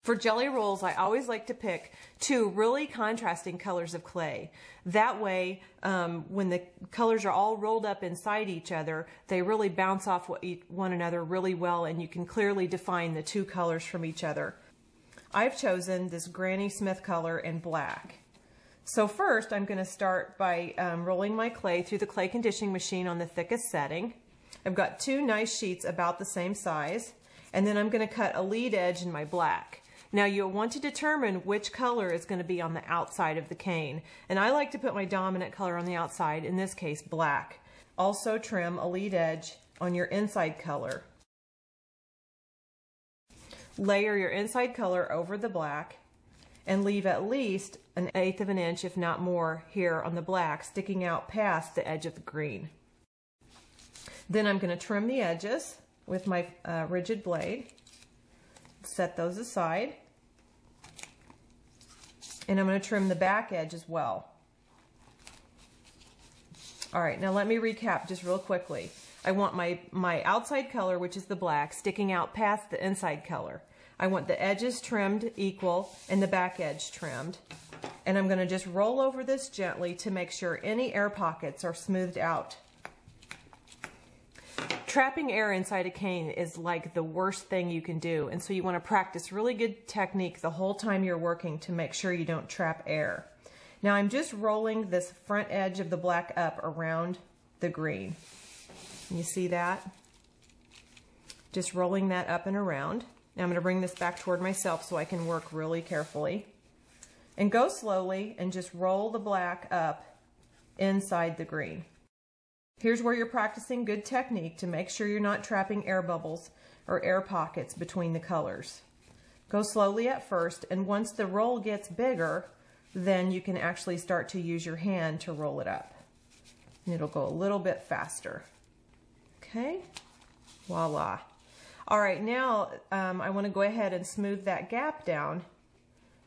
For jelly rolls, I always like to pick two really contrasting colors of clay. That way, when the colors are all rolled up inside each other, they really bounce off one another really well, and you can clearly define the two colors from each other. I've chosen this Granny Smith color in black. So first, I'm going to start by rolling my clay through the clay conditioning machine on the thickest setting. I've got two nice sheets about the same size, and then I'm going to cut a lead edge in my black. Now you'll want to determine which color is going to be on the outside of the cane. And I like to put my dominant color on the outside, in this case black. Also trim a lead edge on your inside color. Layer your inside color over the black and leave at least 1/8 of an inch, if not more, here on the black sticking out past the edge of the green. Then I'm going to trim the edges with my rigid blade. Set those aside. And I'm going to trim the back edge as well. All right, now let me recap just real quickly. I want my outside color, which is the black, sticking out past the inside color. I want the edges trimmed equal and the back edge trimmed. And I'm going to just roll over this gently to make sure any air pockets are smoothed out. Trapping air inside a cane is like the worst thing you can do, and so you want to practice really good technique the whole time you're working to make sure you don't trap air. Now I'm just rolling this front edge of the black up around the green. You see that? Just rolling that up and around. Now I'm going to bring this back toward myself so I can work really carefully. And go slowly and just roll the black up inside the green. Here's where you're practicing good technique to make sure you're not trapping air bubbles or air pockets between the colors. Go slowly at first, and once the roll gets bigger, then you can actually start to use your hand to roll it up. And it'll go a little bit faster. Okay, voila. All right, now I want to go ahead and smooth that gap down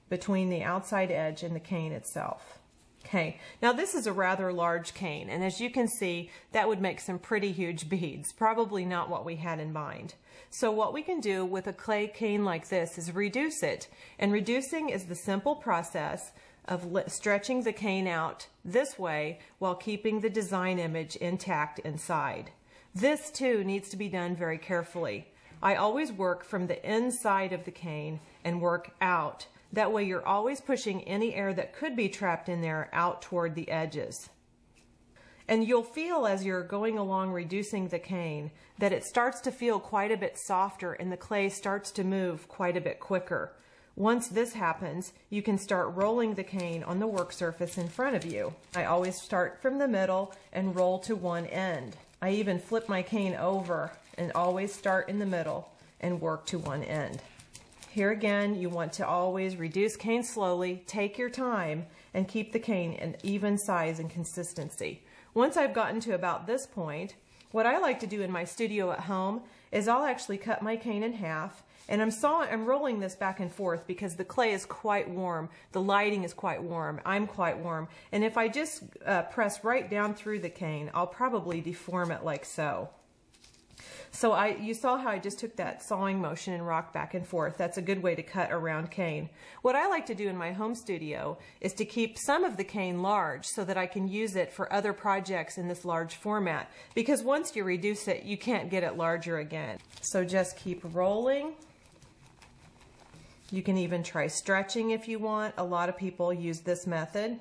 between the outside edge and the cane itself. Okay, now this is a rather large cane, and as you can see, that would make some pretty huge beads, probably not what we had in mind. So what we can do with a clay cane like this is reduce it, and reducing is the simple process of stretching the cane out this way while keeping the design image intact inside. This too needs to be done very carefully. I always work from the inside of the cane and work out. That way you're always pushing any air that could be trapped in there out toward the edges. And you'll feel as you're going along reducing the cane that it starts to feel quite a bit softer and the clay starts to move quite a bit quicker. Once this happens, you can start rolling the cane on the work surface in front of you. I always start from the middle and roll to one end. I even flip my cane over and always start in the middle and work to one end. Here again, you want to always reduce cane slowly, take your time, and keep the cane an even size and consistency. Once I've gotten to about this point, what I like to do in my studio at home is I'll actually cut my cane in half, and I'm rolling this back and forth because the clay is quite warm, the lighting is quite warm, I'm quite warm, and if I just press right down through the cane, I'll probably deform it like so. So you saw how I just took that sawing motion and rocked back and forth. That's a good way to cut a round cane. What I like to do in my home studio is to keep some of the cane large so that I can use it for other projects in this large format. Because once you reduce it, you can't get it larger again. So just keep rolling. You can even try stretching if you want. A lot of people use this method.